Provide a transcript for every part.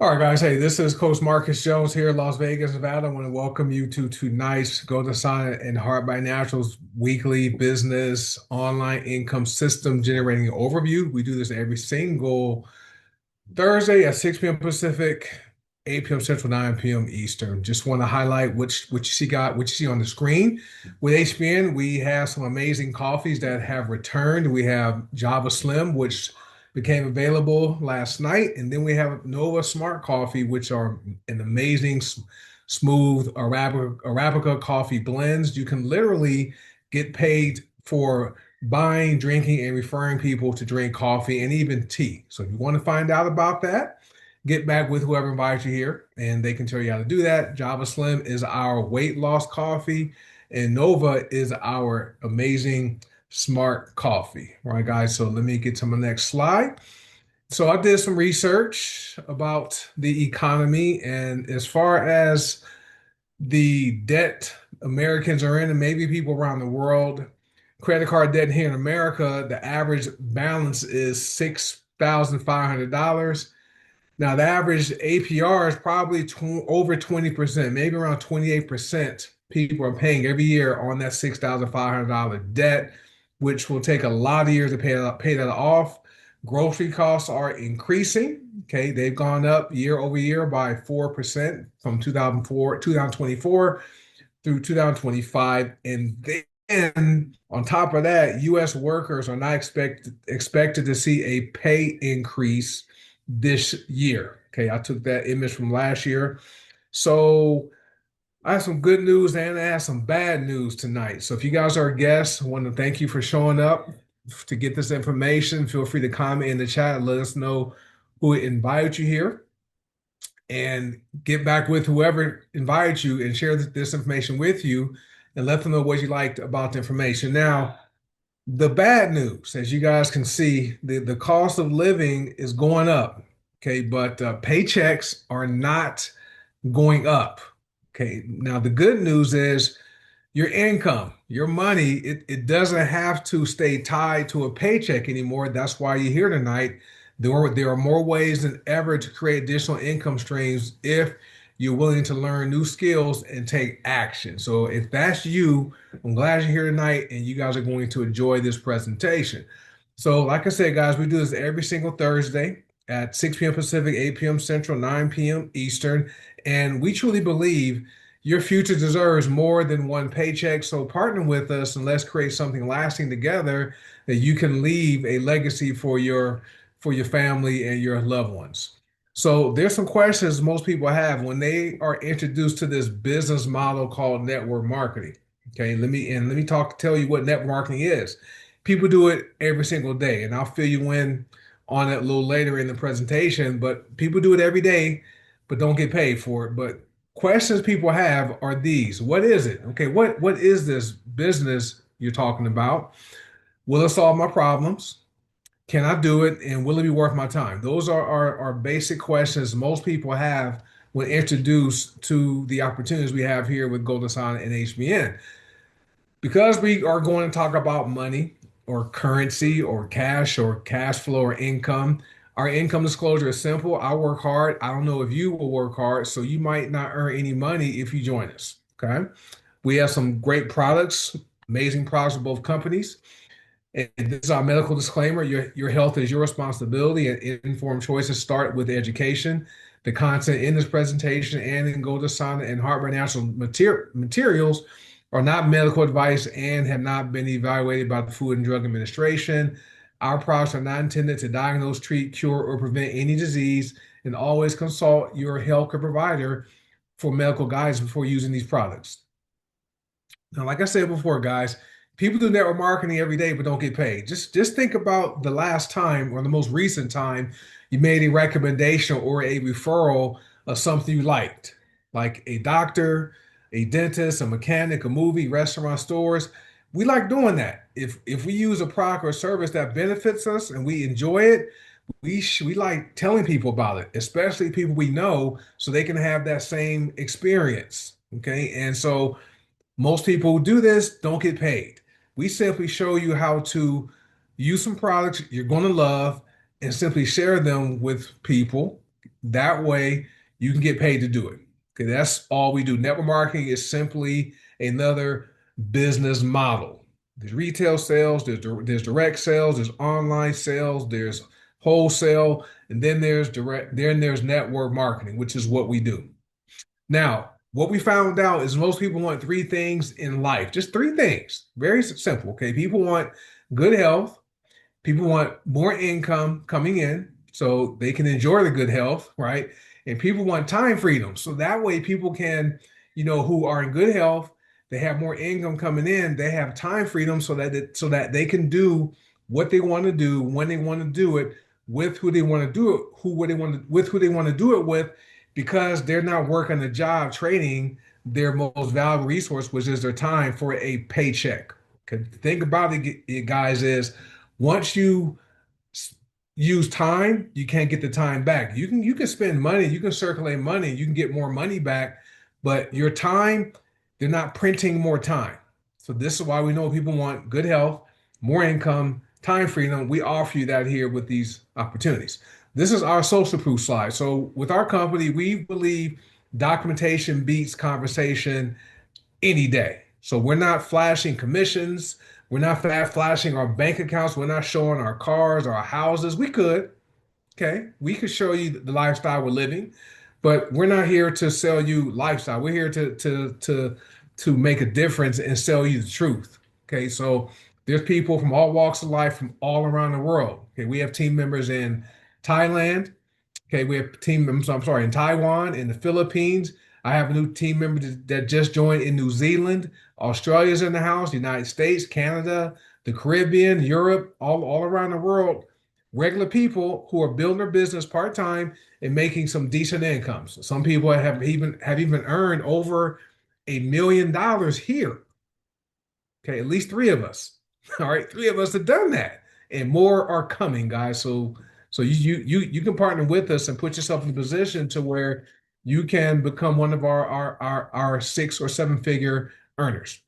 All right, guys. Hey, this is Coach Marcus Jones here in Las Vegas, Nevada. I want to welcome you to tonight's Go to Sign and Heart by Naturals weekly business online income system generating overview. We do this every single Thursday at 6 p.m. Pacific, 8 p.m. Central, 9 p.m. Eastern. Just want to highlight what you see on the screen. With HBN, we have some amazing coffees that have returned. We have Java Slim, which became available last night, and then we have Nova Smart Coffee, which are an amazing smooth Arabica coffee blends. You can literally get paid for buying, drinking, and referring people to drink coffee and even tea. So if you want to find out about that, get back with whoever invites you here and they can tell you how to do that. Java Slim is our weight loss coffee, and Nova is our amazing smart coffee. All right, guys. So let me get to my next slide. So I did some research about the economy, and as far as the debt Americans are in, and maybe people around the world. Credit card debt here in America, the average balance is $6,500. Now, the average APR is probably over 20%, maybe around 28% people are paying every year on that $6,500 debt, which will take a lot of years to pay that off. Grocery costs are increasing. Okay, they've gone up year over year by 4% from 2024 through 2025. And then on top of that, US workers are not expected to see a pay increase this year. Okay, I took that image from last year. So I have some good news and I have some bad news tonight. So if you guys are guests, I want to thank you for showing up to get this information. Feel free to comment in the chat and let us know who invited you here and get back with whoever invited you and share this information with you and let them know what you liked about the information. Now, the bad news, as you guys can see, the cost of living is going up. Okay, but paychecks are not going up. Okay, now the good news is your income, your money, it doesn't have to stay tied to a paycheck anymore. That's why you're here tonight. There are more ways than ever to create additional income streams if you're willing to learn new skills and take action. So if that's you, I'm glad you're here tonight and you guys are going to enjoy this presentation. So like I said, guys, we do this every single Thursday at 6 p.m. Pacific, 8 p.m. Central, 9 p.m. Eastern. And we truly believe your future deserves more than one paycheck. So partner with us and let's create something lasting together that you can leave a legacy for your family and your loved ones. So there's some questions most people have when they are introduced to this business model called network marketing. Okay, let me tell you what network marketing is. People do it every single day, and I'll fill you in on it a little later in the presentation, but people do it every day, but don't get paid for it. But questions people have are these. What is it? Okay, what is this business you're talking about? Will it solve my problems? Can I do it? And will it be worth my time? Those are basic questions most people have when introduced to the opportunities we have here with Golden Sign and HBN. Because we are going to talk about money or currency or cash flow or income, our income disclosure is simple. I work hard. I don't know if you will work hard, so you might not earn any money if you join us. Okay. We have some great products, amazing products for both companies. And this is our medical disclaimer. Your health is your responsibility, and informed choices start with education. The content in this presentation and in Golden Sana and Heart Natural materials are not medical advice and have not been evaluated by the Food and Drug Administration. Our products are not intended to diagnose, treat, cure, or prevent any disease, and always consult your healthcare provider for medical guidance before using these products. Now, like I said before, guys, people do network marketing every day but don't get paid. Just think about the last time or the most recent time you made a recommendation or a referral of something you liked, like a doctor, a dentist, a mechanic, a movie, restaurant, stores. We like doing that. If we use a product or service that benefits us and we enjoy it, we like telling people about it, especially people we know, so they can have that same experience. Okay, and so most people who do this don't get paid. We simply show you how to use some products you're going to love and simply share them with people. That way you can get paid to do it. Okay, that's all we do. Network marketing is simply another business model. There's retail sales, there's direct sales, there's online sales, there's wholesale, and then there's network marketing, which is what we do. Now, what we found out is most people want three things in life, just three things. Very simple. Okay. People want good health. People want more income coming in so they can enjoy the good health, right? And people want time freedom. So that way people can, who are in good health, they have more income coming in, they have time freedom so that they can do what they want to do when they want to do it with who they want to do it, who they want to do it with, because they're not working a job trading their most valuable resource, which is their time, for a paycheck. Okay, the thing about it, guys, is once you use time, you can't get the time back. You can spend money, you can circulate money, you can get more money back, but your time, they're not printing more time. So this is why we know people want good health, more income, time freedom. We offer you that here with these opportunities. This is our social proof slide. So with our company, we believe documentation beats conversation any day. So we're not flashing commissions. We're not flashing our bank accounts. We're not showing our cars or our houses. We could, okay? We could show you the lifestyle we're living, but we're not here to sell you lifestyle. We're here to make a difference and sell you the truth. Okay, so there's people from all walks of life from all around the world. Okay, we have team members in Thailand. Okay, we have team members, I'm sorry, in Taiwan, in the Philippines. I have a new team member that just joined in New Zealand. Australia's in the house, United States, Canada, the Caribbean, Europe, all around the world. Regular people who are building their business part-time and making some decent incomes. Some people have even earned over $1 million here. Okay, at least three of us. All right, three of us have done that, and more are coming, guys. So you can partner with us and put yourself in a position to where you can become one of our 6 or 7 figure earners.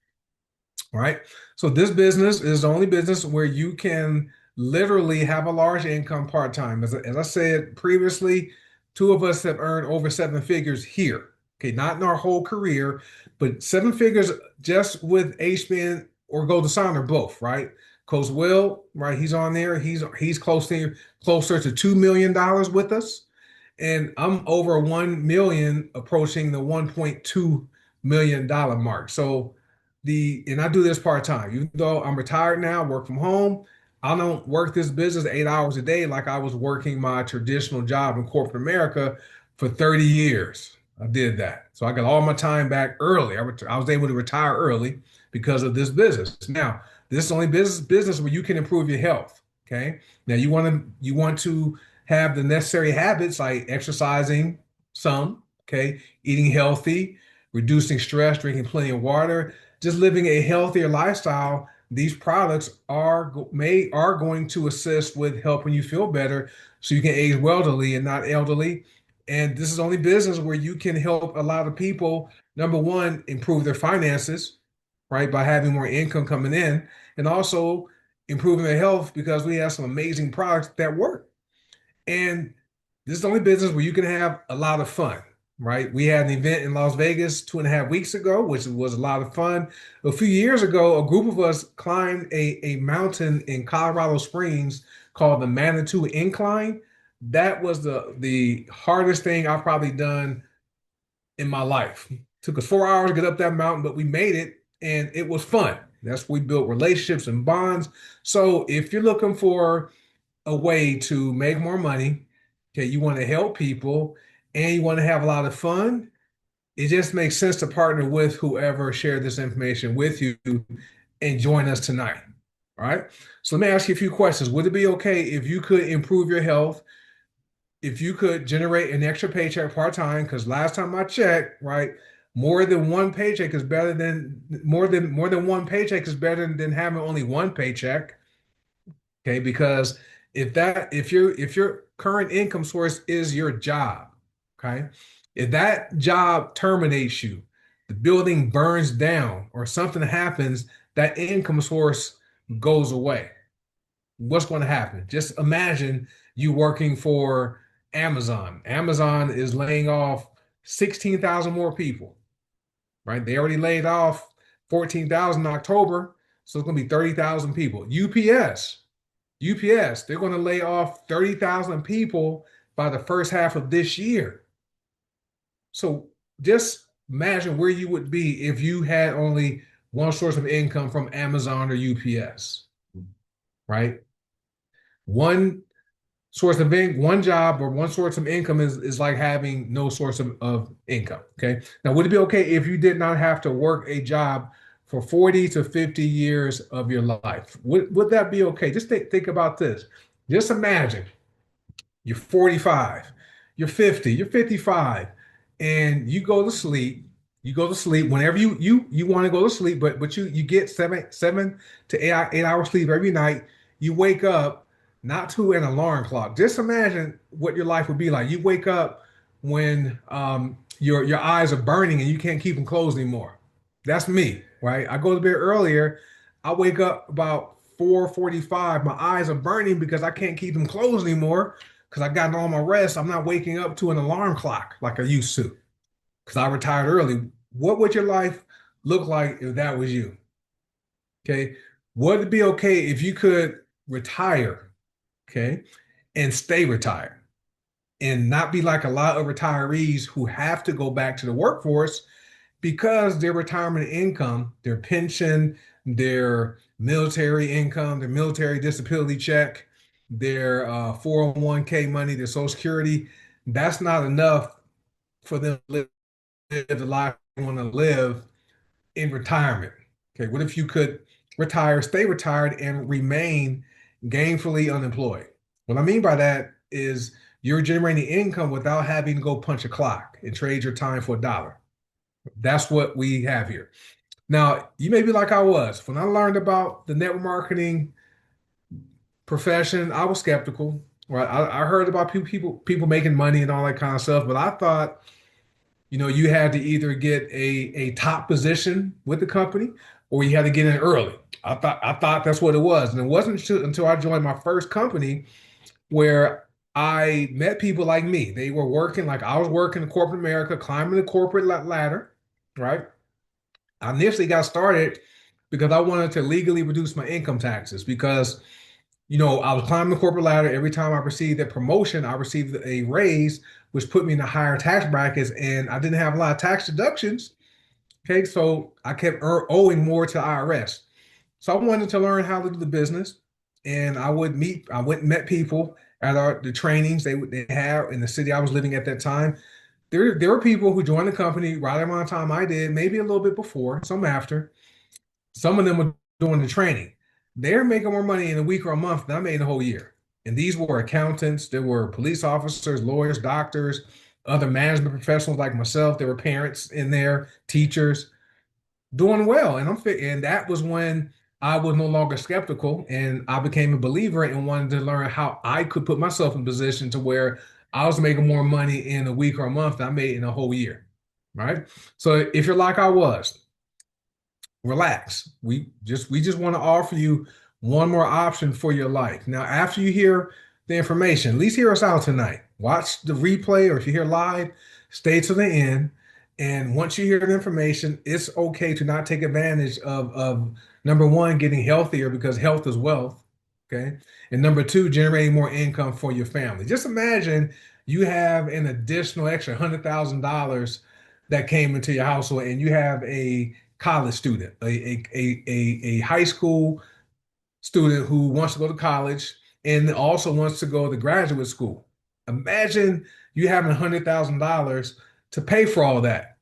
All right. So this business is the only business where you can literally have a large income part-time. As I said previously, two of us have earned over 7 figures here. Okay, not in our whole career, but 7 figures just with HBN or Go to Sign or both, right? Coach Will, right? He's on there. He's closer to $2 million with us, and I'm over 1 million, approaching the $1.2 million mark. So and I do this part time. Even though I'm retired now, work from home, I don't work this business 8 hours a day like I was working my traditional job in corporate America for 30 years. I did that. So I got all my time back early. I was able to retire early because of this business. Now, this is only business where you can improve your health. Okay. Now you want to have the necessary habits like exercising some, okay, eating healthy, reducing stress, drinking plenty of water, just living a healthier lifestyle. These products are going to assist with helping you feel better so you can age wealthily and not elderly. And this is only business where you can help a lot of people, number one, improve their finances, right, by having more income coming in, and also improving their health because we have some amazing products that work. And this is the only business where you can have a lot of fun, right? We had an event in Las Vegas 2.5 weeks ago, which was a lot of fun. A few years ago, a group of us climbed a mountain in Colorado Springs called the Manitou Incline. That was the hardest thing I've probably done in my life. Took us 4 hours to get up that mountain, but we made it and it was fun. That's where we built relationships and bonds. So if you're looking for a way to make more money, okay, you want to help people and you want to have a lot of fun, it just makes sense to partner with whoever shared this information with you and join us tonight. All right. So let me ask you a few questions. Would it be okay if you could improve your health, if you could generate an extra paycheck part-time? Because last time I checked, right, more than one paycheck is better than having only one paycheck. Okay, because if your current income source is your job, okay, if that job terminates you, the building burns down or something happens, that income source goes away. What's going to happen? Just imagine you working for Amazon. Amazon is laying off 16,000 more people, right? They already laid off 14,000 in October, so it's going to be 30,000 people. UPS, they're going to lay off 30,000 people by the first half of this year. So just imagine where you would be if you had only one source of income from Amazon or UPS, right? One one job or one source of income is like having no source of income. Okay. Now, would it be okay if you did not have to work a job for 40 to 50 years of your life? Would that be okay? Just think about this. Just imagine you're 45, you're 50, you're 55, and you go to sleep. You go to sleep whenever you want to go to sleep, but you get seven to 8 hours sleep every night. You wake up not to an alarm clock. Just imagine what your life would be like. You wake up when your eyes are burning and you can't keep them closed anymore. That's me, right? I go to bed earlier. I wake up about 4:45. My eyes are burning because I can't keep them closed anymore because I got all my rest. I'm not waking up to an alarm clock like I used to because I retired early. What would your life look like if that was you? Okay. Would it be okay if you could retire, okay, and stay retired and not be like a lot of retirees who have to go back to the workforce because their retirement income, their pension, their military income, their military disability check, their 401k money, their Social Security, that's not enough for them to live the life they want to live in retirement. Okay, what if you could retire, stay retired, and remain gainfully unemployed? What I mean by that is you're generating income without having to go punch a clock and trade your time for a dollar. That's what we have here. Now, you may be like I was. When I learned about the network marketing profession, I was skeptical. Right? I heard about people making money and all that kind of stuff, but I thought, you had to either get a top position with the company or you had to get in early. I thought that's what it was. And it wasn't until I joined my first company where I met people like me. They were working like I was working in corporate America, climbing the corporate ladder, right? I initially got started because I wanted to legally reduce my income taxes because, I was climbing the corporate ladder. Every time I received a promotion, I received a raise, which put me in the higher tax brackets, and I didn't have a lot of tax deductions. Okay, so I kept owing more to IRS. So I wanted to learn how to do the business, and I went and met people at the trainings they have in the city I was living at that time. There were people who joined the company right around the time I did, maybe a little bit before, some after. Some of them were doing the training. They're making more money in a week or a month than I made in a whole year. And these were accountants, there were police officers, lawyers, doctors, other management professionals like myself. There were parents in there, teachers doing well. And that was when I was no longer skeptical and I became a believer and wanted to learn how I could put myself in a position to where I was making more money in a week or a month than I made in a whole year. Right. So if you're like I was, relax. We just want to offer you one more option for your life. Now, after you hear the information, at least hear us out tonight. Watch the replay, or if you hear live, stay to the end. And once you hear the information, it's okay to not take advantage of number one, getting healthier because health is wealth. Okay. And number two, generating more income for your family. Just imagine you have an additional extra $100,000 that came into your household and you have a college student, a high school student who wants to go to college and also wants to go to graduate school. Imagine you having $100,000 to pay for all that.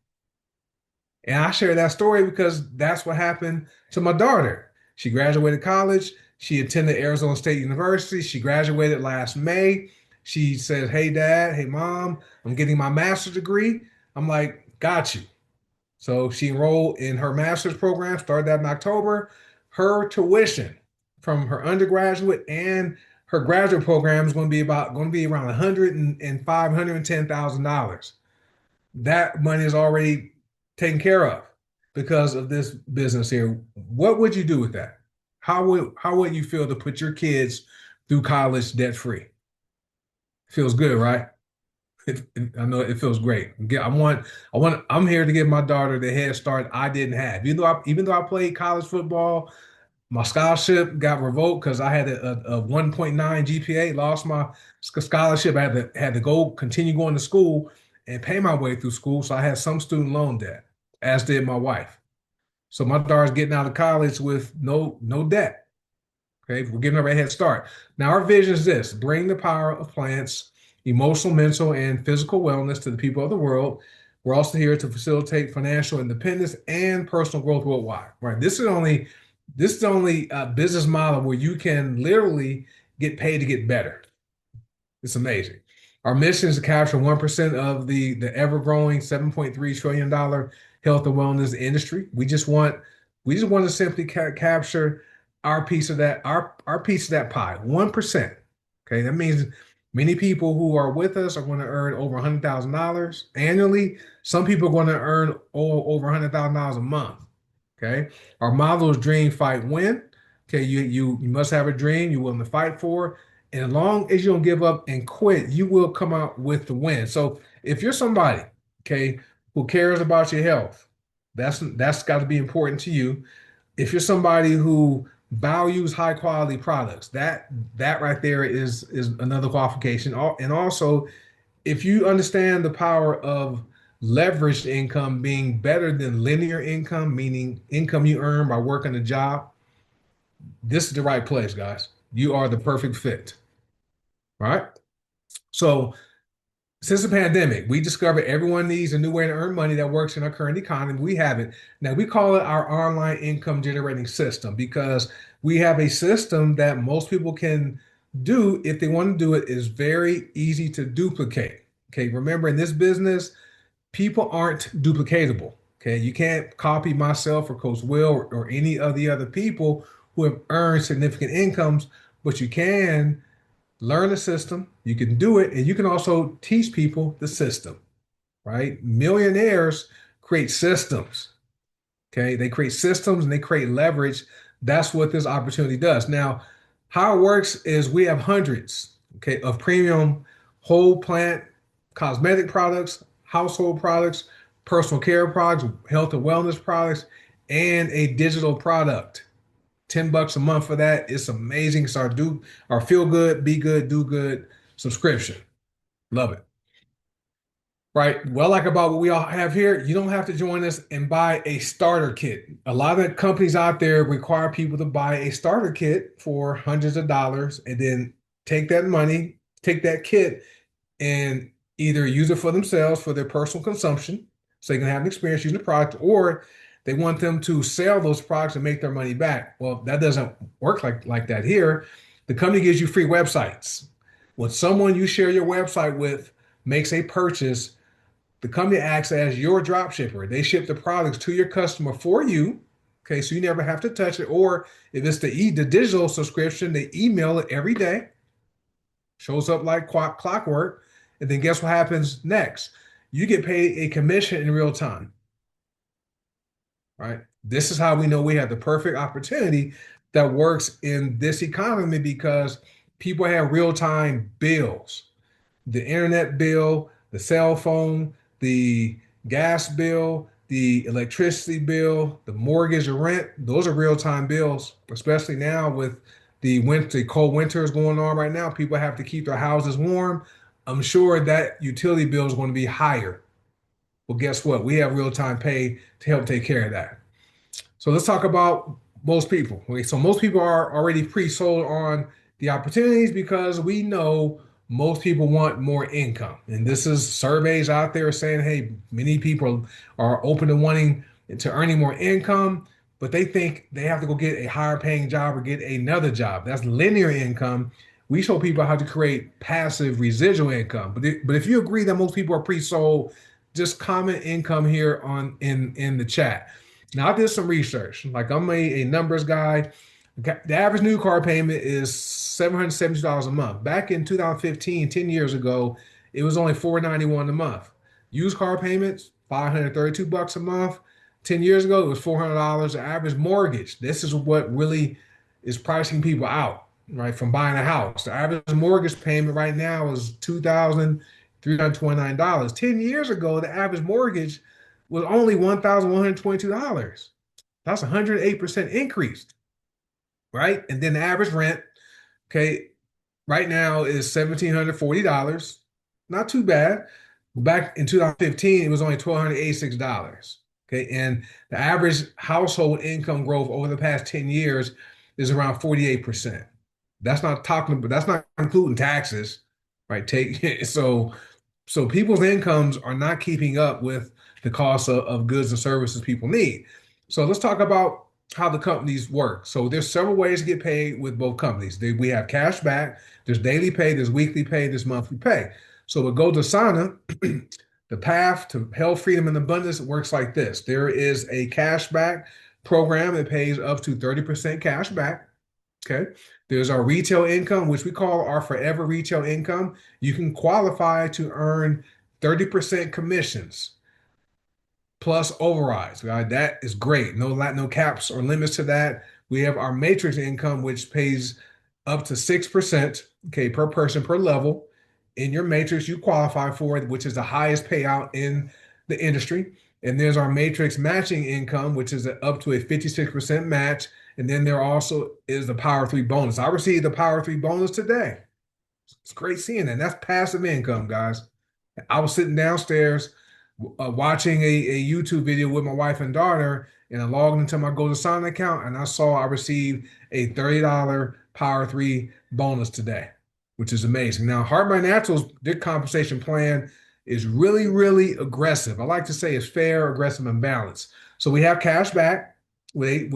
And I share that story because that's what happened to my daughter. She graduated college. She attended Arizona State University. She graduated last May. She said, "Hey, dad, hey, mom, I'm getting my master's degree." I'm like, "Got you." So she enrolled in her master's program, started that in October. Her tuition from her undergraduate and her graduate program is going to be around 105, $110,000. That money is already taken care of because of this business here. What would you do with that? How would you feel to put your kids through college debt free? Feels good, right? I know it feels great. I'm here to give my daughter the head start I didn't have. Even though I played college football, my scholarship got revoked because I had a 1.9 GPA, lost my scholarship. I had to go continue going to school and pay my way through school. So I had some student loan debt, as did my wife. So my daughter's getting out of college with no debt. Okay, we're giving her a head start. Now, our vision is this: bring the power of plants, emotional, mental, and physical wellness to the people of the world. We're also here to facilitate financial independence and personal growth worldwide. Right? This is the only business model where you can literally get paid to get better. It's amazing. Our mission is to capture 1% of the ever-growing $7.3 trillion health and wellness industry. We just want to simply capture our piece of that pie, 1%. Okay, that means many people who are with us are going to earn over $100,000 annually. Some people are going to earn over $100,000 a month. Okay, our model is dream, fight, win. Okay, you must have a dream you're willing to fight for. And as long as you don't give up and quit, you will come out with the win. So if you're somebody, okay, who cares about your health, that's got to be important to you. If you're somebody who values high quality products, that right there is another qualification. And also, if you understand the power of leveraged income being better than linear income, meaning income you earn by working a job, this is the right place, guys. You are the perfect fit. All right. So since the pandemic, we discovered everyone needs a new way to earn money that works in our current economy. We have it. Now we call it our online income generating system because we have a system that most people can do if they want to do it is very easy to duplicate. Okay, remember in this business, people aren't duplicatable. Okay, you can't copy myself or Coach Will or any of the other people who have earned significant incomes, but you can learn the system, you can do it, and you can also teach people the system, right? Millionaires create systems. Okay, they create systems and they create leverage. That's what this opportunity does. Now, how it works is we have hundreds, okay, of premium whole plant cosmetic products, household products, personal care products, health and wellness products, and a digital product. $10 a month for that. It's amazing. It's our feel good, be good, do good subscription. Love it. Right. Well, like about what we all have here, you don't have to join us and buy a starter kit. A lot of companies out there require people to buy a starter kit for hundreds of dollars and then take that money, take that kit, and either use it for themselves for their personal consumption so they can have an experience using the product, or they want them to sell those products and make their money back. Well, that doesn't work like that here. The company gives you free websites. When someone you share your website with makes a purchase, the company acts as your drop shipper. They ship the products to your customer for you. Okay, so you never have to touch it. Or if it's the digital subscription, they email it every day, shows up like clockwork. And then guess what happens next? You get paid a commission in real time, right? This is how we know we have the perfect opportunity that works in this economy because people have real time bills, the internet bill, the cell phone, the gas bill, the electricity bill, the mortgage or rent. Those are real time bills, especially now with the cold winters going on right now. People have to keep their houses warm. I'm sure that utility bill is going to be higher. Well, guess what? We have real time pay to help take care of that. So let's talk about most people. Okay, so most people are already pre-sold on the opportunities because we know most people want more income. And this is surveys out there saying, hey, many people are open to wanting to earning more income, but they think they have to go get a higher paying job or get another job. That's linear income. We show people how to create passive residual income. But if you agree that most people are pre-sold, just comment income here in the chat. Now I did some research. Like I'm a numbers guy. The average new car payment is $770 a month. Back in 2015, 10 years ago, it was only $491 a month. Used car payments, $532 a month. 10 years ago, it was $400. The average mortgage. This is what really is pricing people out, right, from buying a house. The average mortgage payment right now is $2,000. $329. 10 years ago, the average mortgage was only $1,122. That's a 108% increase, right? And then the average rent, okay, right now is $1,740. Not too bad. Back in 2015, it was only $1,286. Okay. And the average household income growth over the past 10 years is around 48%. That's not talking, but that's not including taxes, right? Take so people's incomes are not keeping up with the cost of goods and services people need. So let's talk about how the companies work. So there's several ways to get paid with both companies. We have cash back, there's daily pay, there's weekly pay, there's monthly pay. So with Go to Sana, the path to health, freedom, and abundance works like this. There is a cash back program that pays up to 30% cash back. Okay. There's our retail income, which we call our forever retail income. You can qualify to earn 30% commissions plus overrides. Right? That is great. No caps or limits to that. We have our matrix income, which pays up to 6%, okay, per person per level. In your matrix, you qualify for it, which is the highest payout in the industry. And there's our matrix matching income, which is up to a 56% match. And then there also is the Power 3 bonus. I received the Power 3 bonus today. It's great seeing that. That's passive income, guys. I was sitting downstairs watching a YouTube video with my wife and daughter, and I logged into my Go to Sign account, and I saw I received a $30 Power 3 bonus today, which is amazing. Now, Heart by Naturals, their compensation plan is really, really aggressive. I like to say it's fair, aggressive, and balanced. So we have cash back with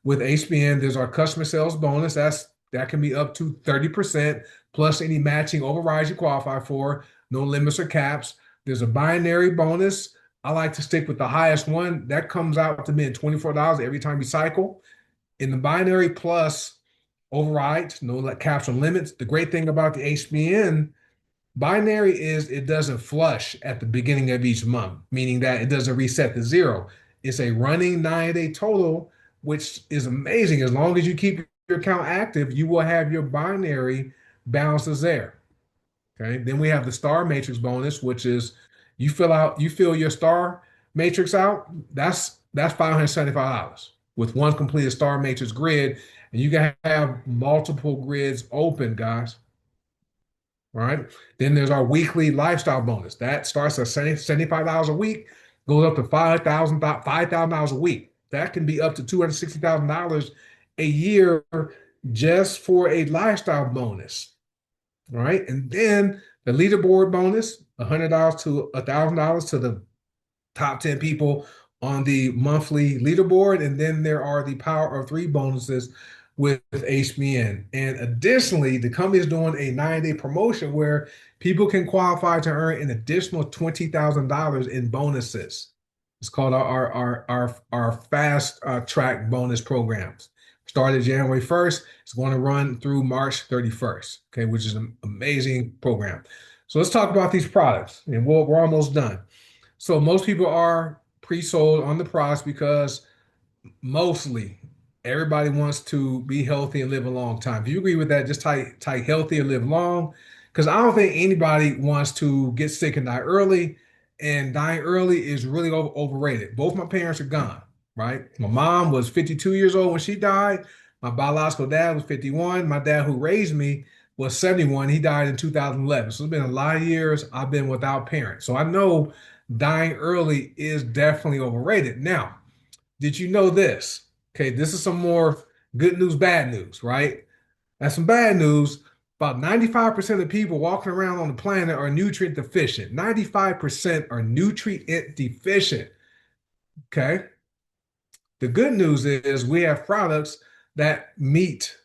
HBN. There's our customer sales bonus. That can be up to 30% plus any matching overrides you qualify for. No limits or caps. There's a binary bonus. I like to stick with the highest one. That comes out to being $24 every time you cycle. In the binary plus overrides, no caps or limits. The great thing about the HBN binary is it doesn't flush at the beginning of each month, meaning that it doesn't reset to zero. It's a running 9-day total, which is amazing. As long as you keep your account active, you will have your binary balances there. Okay. Then we have the star matrix bonus, which is you fill your star matrix out. That's $575 with one completed star matrix grid, and you can have multiple grids open, guys. All right. Then there's our weekly lifestyle bonus. That starts at $75 a week, goes up to $5,000 a week. That can be up to $260,000 a year just for a lifestyle bonus. All right. And then the leaderboard bonus, $100 to $1,000 to the top 10 people on the monthly leaderboard. And then there are the Power of Three bonuses with HBN. And additionally, the company is doing a 9-day promotion where people can qualify to earn an additional $20,000 in bonuses. It's called our fast track bonus programs. Started January 1st. It's going to run through March 31st, okay, which is an amazing program. So let's talk about these products, and we're almost done. So most people are pre-sold on the products because mostly everybody wants to be healthy and live a long time. If you agree with that, just type healthy and live long. Because I don't think anybody wants to get sick and die early. And dying early is really overrated. Both my parents are gone, right? My mom was 52 years old when she died. My biological dad was 51. My dad, who raised me, was 71. He died in 2011. So it's been a lot of years I've been without parents. So I know dying early is definitely overrated. Now, did you know this? Okay, this is some more good news, bad news, right? That's some bad news. About 95% of people walking around on the planet are nutrient deficient. 95% are nutrient deficient. Okay. The good news is we have products that meet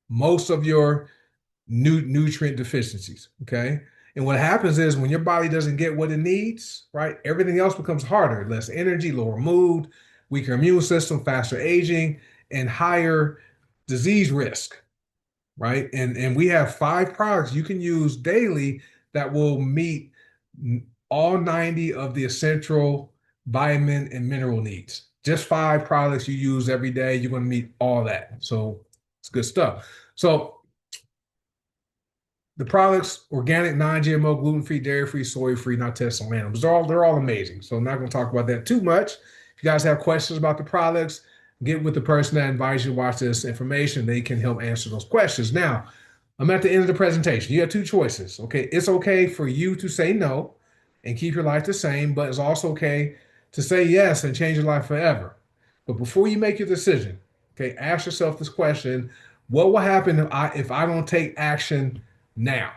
most of your nutrient deficiencies. Okay. And what happens is when your body doesn't get what it needs, right, everything else becomes harder, less energy, lower mood, weaker immune system, faster aging, and higher disease risk, right? And we have 5 products you can use daily that will meet all 90 of the essential vitamin and mineral needs. Just 5 products you use every day, you're going to meet all that. So it's good stuff. So the products, organic, non-GMO, gluten-free, dairy-free, soy-free, not tested on animals. They're all amazing. So I'm not going to talk about that too much. If you guys have questions about the products, get with the person that invites you to watch this information. They can help answer those questions. Now, I'm at the end of the presentation. You have two choices. Okay, it's okay for you to say no and keep your life the same, but it's also okay to say yes and change your life forever. But before you make your decision, okay, ask yourself this question: what will happen if I don't take action now?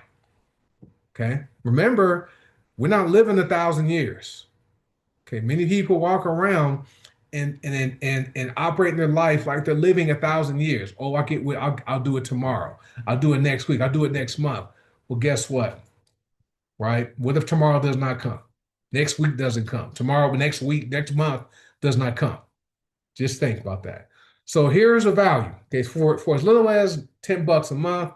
Okay. Remember, we're not living 1,000 years. Okay. Many people walk around and operate their life like they're living 1,000 years. Oh, I'll do it tomorrow. I'll do it next week. I'll do it next month. Well, guess what? Right? What if tomorrow does not come? Next week doesn't come. Tomorrow, next week, next month does not come. Just think about that. So here's a value. Okay, for as little as $10 a month,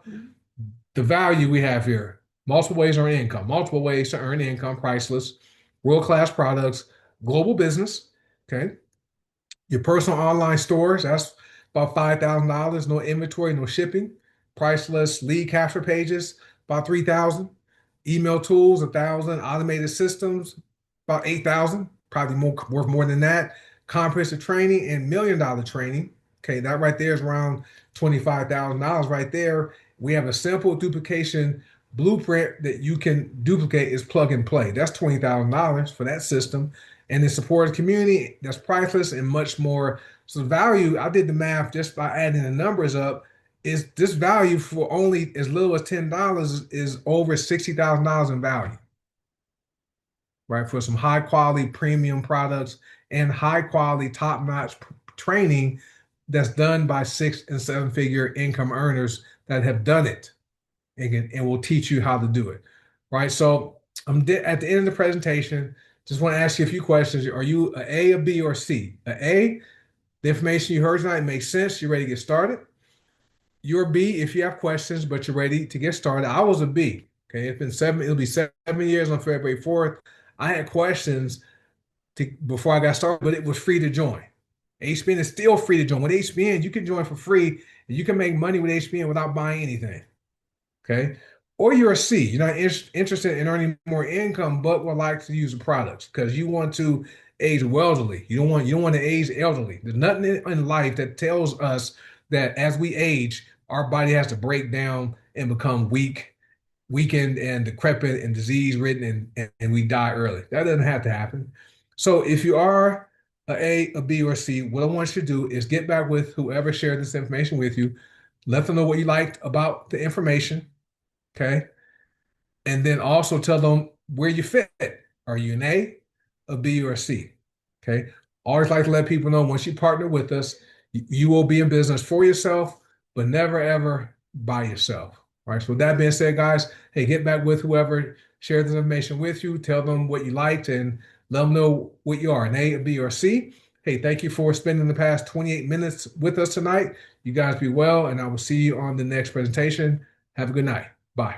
the value we have here, multiple ways to earn income, multiple ways to earn income, priceless, world-class products, global business. Okay. Your personal online stores, that's about $5,000. No inventory, no shipping. Priceless lead capture pages, about 3,000. Email tools, 1,000. Automated systems, about 8,000. Probably more worth more than that. Comprehensive training and $1 million training. Okay, that right there is around $25,000 right there. We have a simple duplication blueprint that you can duplicate is plug and play. That's $20,000 for that system, and the supported community that's priceless and much more. So the value, I did the math just by adding the numbers up, is this value for only as little as $10 is over $60,000 in value, right? For some high quality premium products and high quality top notch training that's done by 6 and 7 figure income earners that have done it and will teach you how to do it, right? So I'm at the end of the presentation. Just want to ask you a few questions. Are you an A, a B, or a C? An A, the information you heard tonight makes sense. You're ready to get started. You're a B if you have questions, but you're ready to get started. I was a B. Okay, it'll be 7 years on February 4th. I had questions before I got started, but it was free to join. HBN is still free to join. With HBN, you can join for free and you can make money with HBN without buying anything. Okay. Or you're a C. You're not interested in earning more income, but would like to use the products because you want to age wealthily. You don't want to age elderly. There's nothing in life that tells us that as we age, our body has to break down and become weakened and decrepit and disease ridden and we die early. That doesn't have to happen. So if you are a B, or a C, what I want you to do is get back with whoever shared this information with you. Let them know what you liked about the information. Okay. And then also tell them where you fit. Are you an a B, or a C? Okay. Always like to let people know once you partner with us, you will be in business for yourself, but never ever by yourself. All right. So with that being said, guys, hey, get back with whoever shared this information with you. Tell them what you liked and let them know what you are, an a B, or a C. Hey, thank you for spending the past 28 minutes with us tonight. You guys be well, and I will see you on the next presentation. Have a good night. Bye.